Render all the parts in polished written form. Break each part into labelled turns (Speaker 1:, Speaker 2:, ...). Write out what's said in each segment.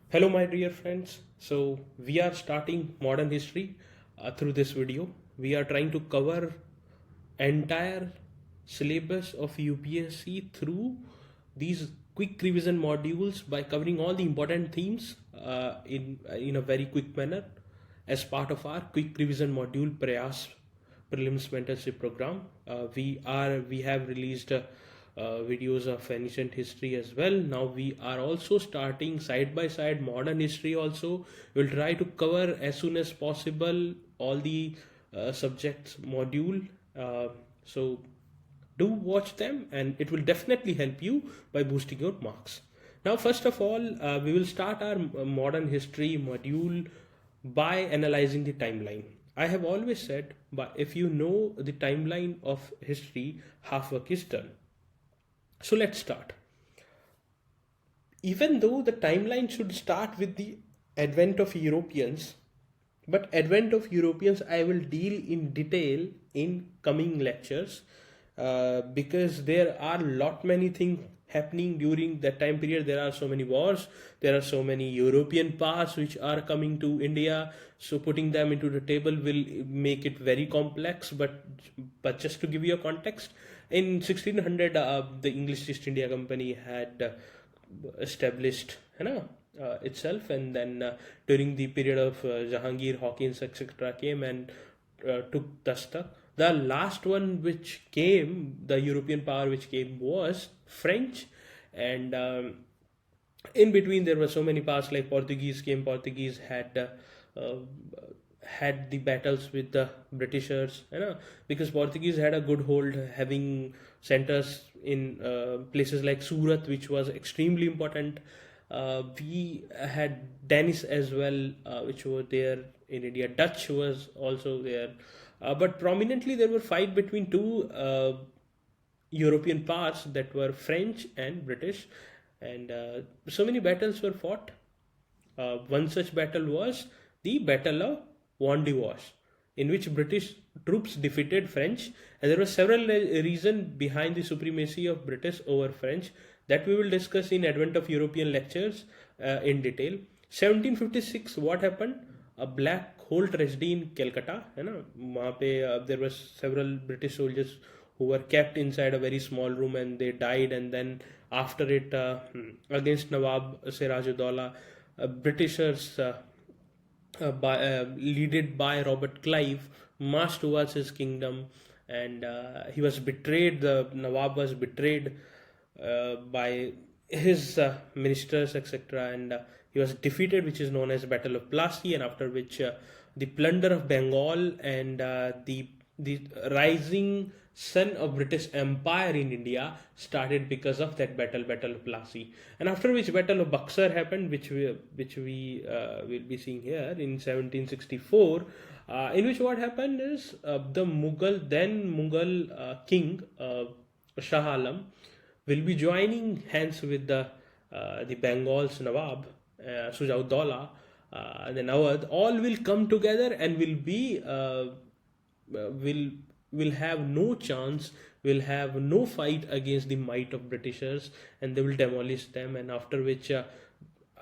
Speaker 1: Hello, my dear friends. So, we are starting modern history through this video. We are trying to cover entire syllabus of UPSC through these quick revision modules by covering all the important themes in a very quick manner as part of our quick revision module Prayas Prelims mentorship program. We have released videos of ancient history as well. Now we are also starting side by side modern history also. We'll try to cover as soon as possible all the subjects module. So do watch them, and it will definitely help you by boosting your marks. Now, first of all, we will start our modern history module by analyzing the timeline. I have always said, but if you know the timeline of history, half work is done. So let's start. Even though the timeline should start with the advent of Europeans, but advent of Europeans I will deal in detail in coming lectures because there are lot many things happening during that time period. There are so many wars, there are so many European powers which are coming to India, so putting them into the table will make it very complex. But just to give you a context, in 1600 the English East India Company had established itself, and then during the period of Jahangir, Hawkins, etc., came and took Dastak. The last one which came, the European power which came, was French, and in between there were so many powers like Portuguese came. Portuguese had the battles with the Britishers, because Portuguese had a good hold, having centers in places like Surat, which was extremely important. We had Danish as well, which were there in India. Dutch was also there, but prominently there were fight between two European powers, that were French and British, and so many battles were fought. One such battle was the Battle of Wandiwash, in which British troops defeated French, and there were several reasons behind the supremacy of British over French that we will discuss in Advent of European lectures in detail. 1756, what happened? A black hole tragedy in Calcutta, वहाँ पे there were several British soldiers who were kept inside a very small room and they died, and then after it, against Nawab Sirajuddaula, Britishers led by Robert Clive marched towards his kingdom, and he was betrayed. The Nawab was betrayed by his ministers, etc., and he was defeated, which is known as Battle of Plassey, and after which the plunder of Bengal and the rising sun of British Empire in India started because of that Battle of Plassey, and after which Battle of Buxar happened, which we will be seeing here in 1764, in which what happened is the Mughal king Shah Alam will be joining hands with the Bengal's Nawab Sujauddaulah, and then Awadh, all will come together and will have no chance, will have no fight against the might of Britishers, and they will demolish them. And after which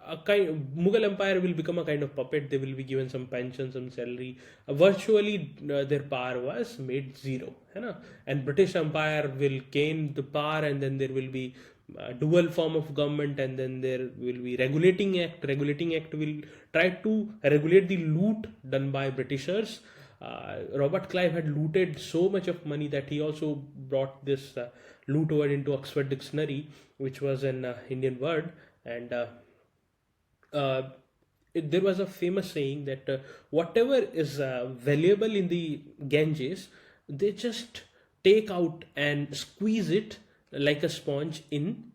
Speaker 1: Mughal Empire will become a kind of puppet. They will be given some pension, some salary. Virtually, their power was made zero, and British Empire will gain the power, and then there will be dual form of government, and then there will be regulating act. Regulating act will try to regulate the loot done by Britishers. Robert Clive had looted so much of money that he also brought this loot word into Oxford Dictionary, which was an Indian word, and there was a famous saying that whatever is valuable in the Ganges, they just take out and squeeze it like a sponge in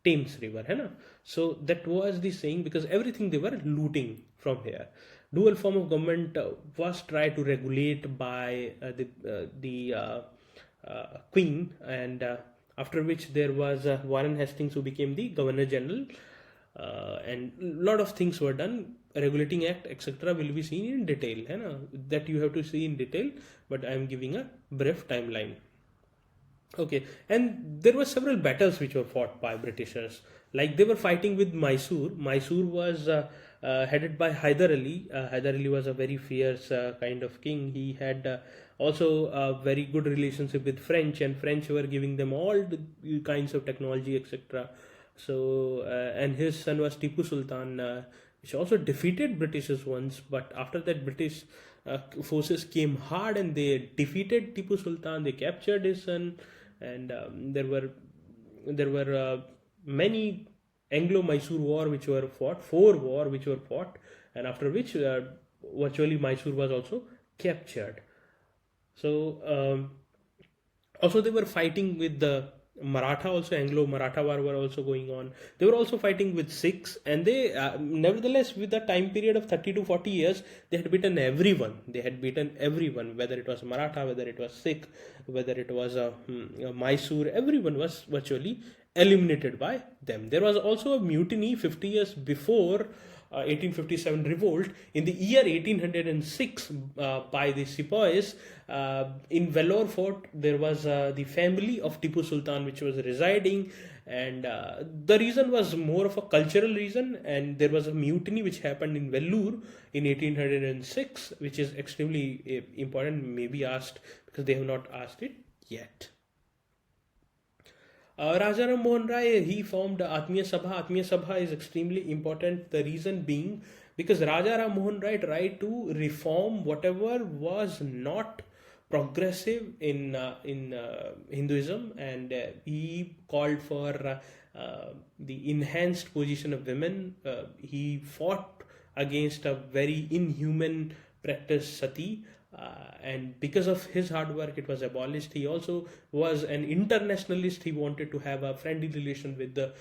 Speaker 1: Thames River, है ना? So that was the saying, because everything they were looting from here. Dual form of government was tried to regulate by the Queen, and after which there was Warren Hastings, who became the Governor General, and a lot of things were done. Regulating Act, etc., will be seen in detail, है ना? That you have to see in detail, but I am giving a brief timeline. Okay, and there were several battles which were fought by Britishers, Like they were fighting with Mysore. Mysore was headed by Hyder Ali. Hyder Ali was a very fierce kind of king. He had also a very good relationship with French, and French were giving them all the kinds of technology, etc. So, and his son was Tipu Sultan, which also defeated Britishers once. But after that, British forces came hard and they defeated Tipu Sultan. They captured his son, and there were many Anglo-Mysore war which were fought, four war which were fought, and after which virtually Mysore was also captured. So also they were fighting with the Maratha, also Anglo-Maratha war were also going on. They were also fighting with Sikhs, and they nevertheless, with a time period of 30 to 40 years, they had beaten everyone. They had beaten everyone, whether it was Maratha, whether it was Sikh, whether it was Mysore. Everyone was virtually eliminated by them. There was also a mutiny 50 years before 1857 revolt in the year 1806 by the sepoys. In Vellore fort there was the family of Tipu Sultan which was residing, and the reason was more of a cultural reason, and there was a mutiny which happened in Vellore in 1806, which is extremely important, maybe asked because they have not asked it yet. Raja Ram Mohan Rai, he formed Atmiya Sabha. Atmiya Sabha is extremely important. The reason being because Raja Ram Mohan Rai tried to reform whatever was not progressive in Hinduism, and he called for the enhanced position of women. He fought against a very inhuman practice, sati, and because of his hard work it was abolished. He also was an internationalist. He wanted to have a friendly relation with the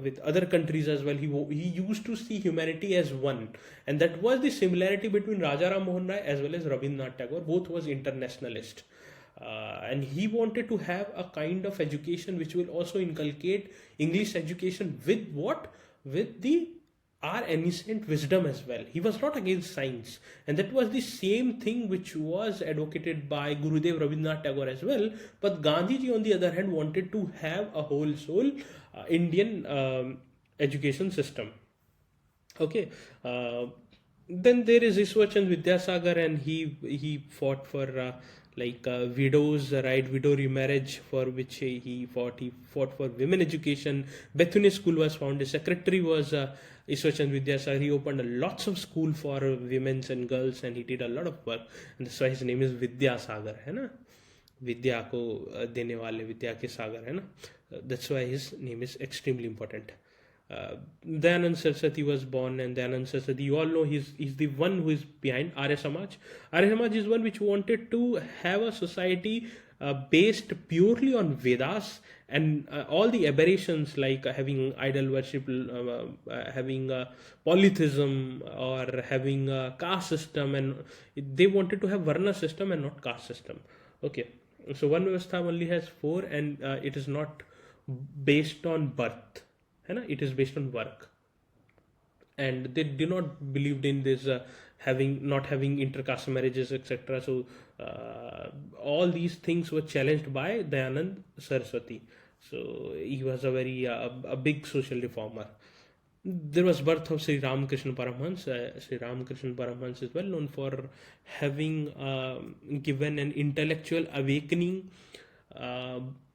Speaker 1: with other countries as well. He used to see humanity as one, and that was the similarity between Raja Ram Mohan Rai as well as Rabindranath Tagore. Both was internationalist. And he wanted to have a kind of education which will also inculcate English education with what? With the our ancient wisdom as well. He was not against science, and that was the same thing which was advocated by Gurudev Rabindranath Tagore as well. But Gandhiji, on the other hand, wanted to have a whole soul Indian education system. Okay. Then there is Ishwachand Vidyasagar, and he fought for widows' right, widow remarriage, for which he fought. He fought for women education. Bethune School was founded. Secretary was Ishwachand Vidyasagar. He opened lots of school for women and girls, and he did a lot of work. And that's why his name is Vidyasagar, है ना? विद्या को देने वाले विद्या के सागर, है ना? That's why his name is extremely important. Dayanand Saraswati was born, and Dayanand Saraswati, you all know, he's the one who is behind Arya Samaj. Arya Samaj is one which wanted to have a society based purely on Vedas, and all the aberrations like having idol worship, having polytheism, or having a caste system, and they wanted to have Varna system and not caste system. Okay, so one Vyavastha only has four, and it is not based on birth. It is based on work, and they do not believed in this not having intercaste marriages, etc. So all these things were challenged by Dayanand Saraswati. So he was a very a big social reformer. There was birth of Sri Ramakrishna Paramhans. Sri Ramakrishna Paramhans is well known for having given an intellectual awakening.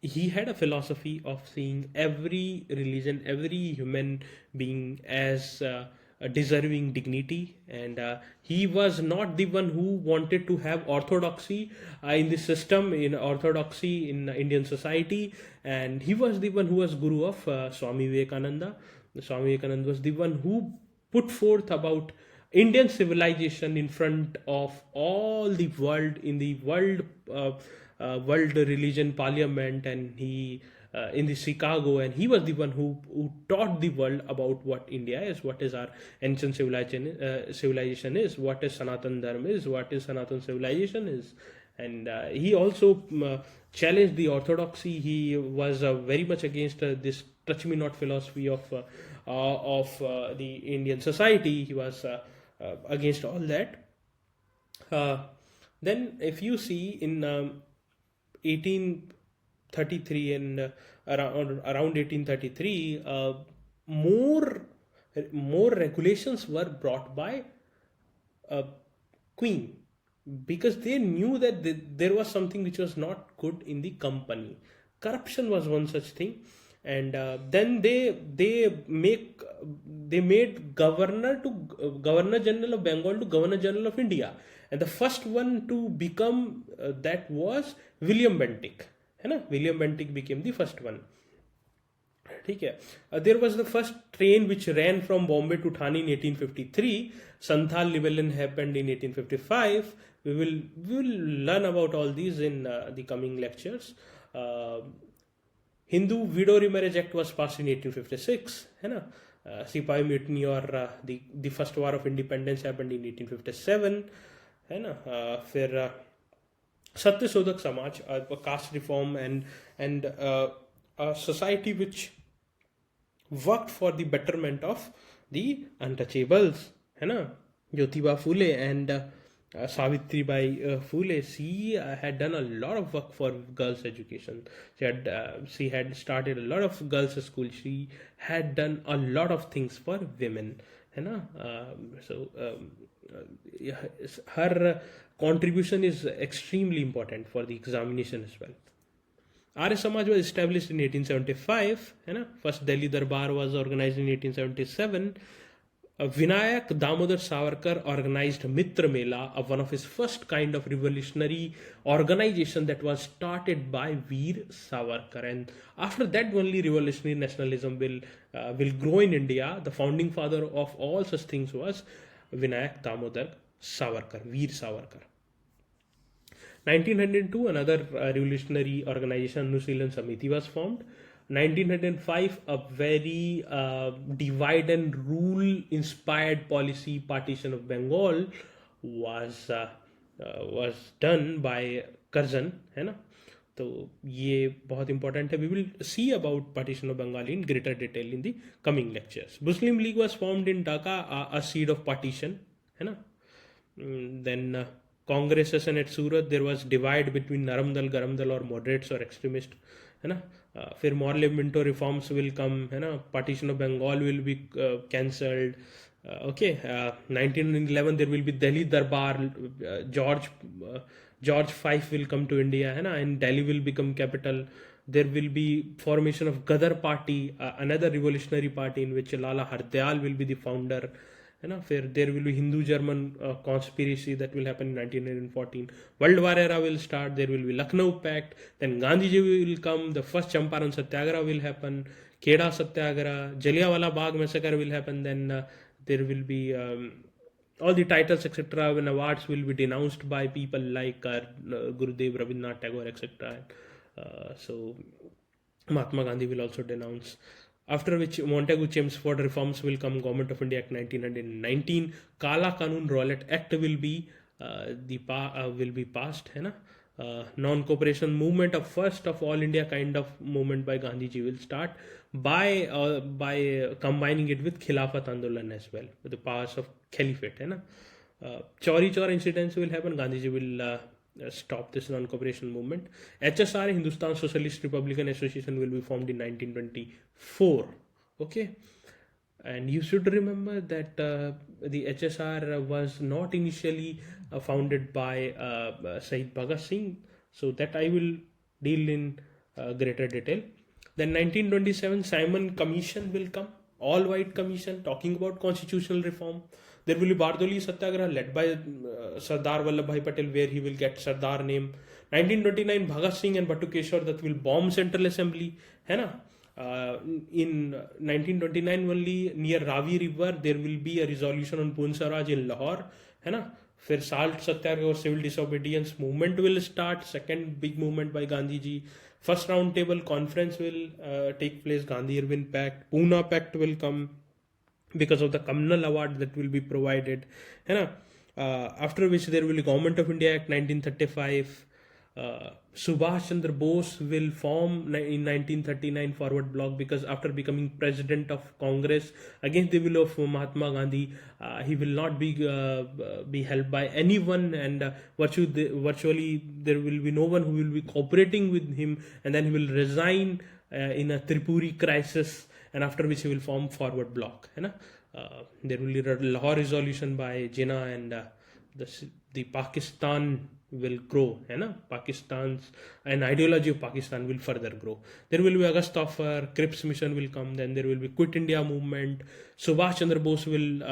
Speaker 1: He had a philosophy of seeing every religion, every human being as deserving dignity, and he was not the one who wanted to have orthodoxy in the system, in orthodoxy in Indian society, and he was the one who was guru of Swami Vivekananda. Swami Vivekananda was the one who put forth about Indian civilization in front of all the world, in the world religion parliament, and he in the Chicago, and he was the one who taught the world about what India is, what is our ancient civilization is, what is Sanatan Dharma is, what is Sanatan civilization is. And he also challenged the orthodoxy. He was very much against this touch me not philosophy of the Indian society. He was against all that. Then if you see in 18 1833 and around 1833, more more regulations were brought by uh, queen, because they knew that there was something which was not good in the company. Corruption was one such thing. And then they made governor general of Bengal to governor general of India, and the first one to become that was William Bentinck, है ना? William Bentinck became the first one. ठीक है. There was the first train which ran from Bombay to Thane in 1853. Santhal rebellion happened in 1855. We will learn about all these in the coming lectures. Hindu Widow Remarriage Act was passed in 1856, है ना? सिपाही mutiny or the first war of independence happened in 1857, है ना? फिर Satyashodhak Samaj, caste reform, and a society which worked for the betterment of the untouchables, है ना? Jyotiba Phule and Savitri Bai Phule. She had done a lot of work for girls' education. She had started a lot of girls' schools. She had done a lot of things for women, है ना? Her contribution is extremely important for the examination as well. Arya Samaj was established in 1875, है ना? First Delhi Darbar was organized in 1877. Vinayak Damodar Savarkar organized Mitra Mela, one of his first kind of revolutionary organization that was started by Veer Savarkar, and after that only revolutionary nationalism will grow in India. The founding father of all such things was Vinayak Damodar Savarkar, Veer Savarkar. 1902, another revolutionary organization, Anushilon Samiti, was formed. 1905, a very divide and rule inspired policy, partition of Bengal, was done by Curzon, है ना? तो ये बहुत important है. We will see about partition of Bengal in greater detail in the coming lectures. Muslim League was formed in Dhaka, a seed of partition, है ना? Then Congress session at Surat, there was divide between Naram Dal, Garam Dal, or moderates or extremist, है ना? फिर Morley Minto reforms will come, है ना? Partition of Bengal will be cancelled. Okay, 1911 there will be Delhi Darbar. George Fife will come to India, है ना? And Delhi will become capital. There will be formation of Gadar Party, another revolutionary party in which Lala Hardayal will be the founder. है ना? फिर there will be Hindu-German conspiracy that will happen in 1914. World War era will start. There will be Lucknow Pact. Then Gandhiji will come. The first Champaran Satyagraha will happen. Kheda Satyagraha. Jallianwala Bagh massacre will happen. Then there will be all the titles, etc. When awards will be denounced by people like Gurudev, Rabindranath Tagore, etc. So Mahatma Gandhi will also denounce. After which Montagu Chelmsford reforms will come. Government of India Act 1919. Kala Kanun Rowlatt Act will be passed, है ना? Non-cooperation movement, of first of all India kind of movement by Gandhiji, will start by combining it with Khilafat Andolan as well, with the powers of Caliphate, है ना? Chauri Chaur incidents will happen. Gandhiji will stop this non-cooperation movement. HSR, Hindustan Socialist Republican Association, will be formed in 1924. Okay, and you should remember that the HSR was not initially founded by Shahid Bhagat Singh, so that I will deal in greater detail. Then 1927, Simon Commission will come, all-white commission talking about constitutional reform. There will be Bardoli Satyagraha led by Sardar Vallabhbhai Patel, where he will get Sardar name. 1929, Bhagat Singh and Bhattu Keshwar that will bomb Central Assembly, है ना? In 1929 only, near Ravi River, there will be a resolution on Pune Swaraj in Lahore, है ना? फिर Salt Satyagraha or civil disobedience movement will start, second big movement by Gandhiji. First round table conference will take place, Gandhi-Irwin Pact. Pune Pact will come because of the communal award that will be provided, है ना? After which there will be Government of India Act 1935. Subhash Chandra Bose will form in 1939 Forward Bloc, because after becoming president of Congress against the will of Mahatma Gandhi, he will not be helped by anyone, and virtually there will be no one who will be cooperating with him, and then he will resign in a Tripuri crisis, and after which he will form Forward Bloc. There will be a Lahore resolution by Jinnah, and the Pakistan will grow. Pakistan's and ideology of Pakistan will further grow. There will be August Offer, Cripps mission will come. Then there will be Quit India movement. Subhash Chandra Bose will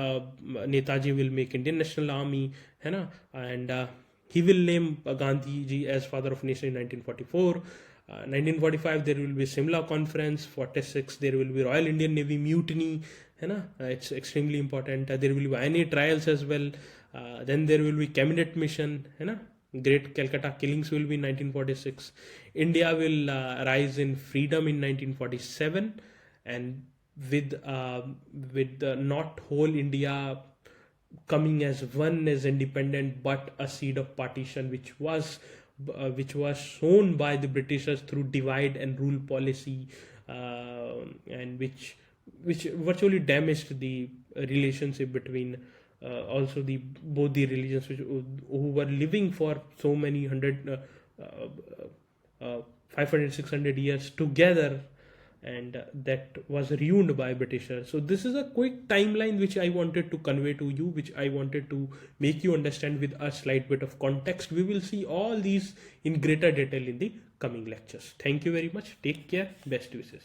Speaker 1: Netaji will make Indian National Army, and he will name Gandhi ji as father of nation in 1944. 1945 there will be Simla conference. 46 there will be Royal Indian Navy mutiny. It's extremely important. There will be INA trials as well. Then there will be cabinet mission. Great Calcutta killings will be in 1946. India will rise in freedom in 1947, and with not whole India coming as one as independent, but a seed of partition, which was shown by the Britishers through divide and rule policy, and which virtually damaged the relationship between also both the religions who were living for so many 500 600 years together, and that was ruined by Britishers. So this is a quick timeline which I wanted to convey to you, which I wanted to make you understand with a slight bit of context. We will see all these in greater detail in the coming lectures. Thank you very much. Take care. Best wishes.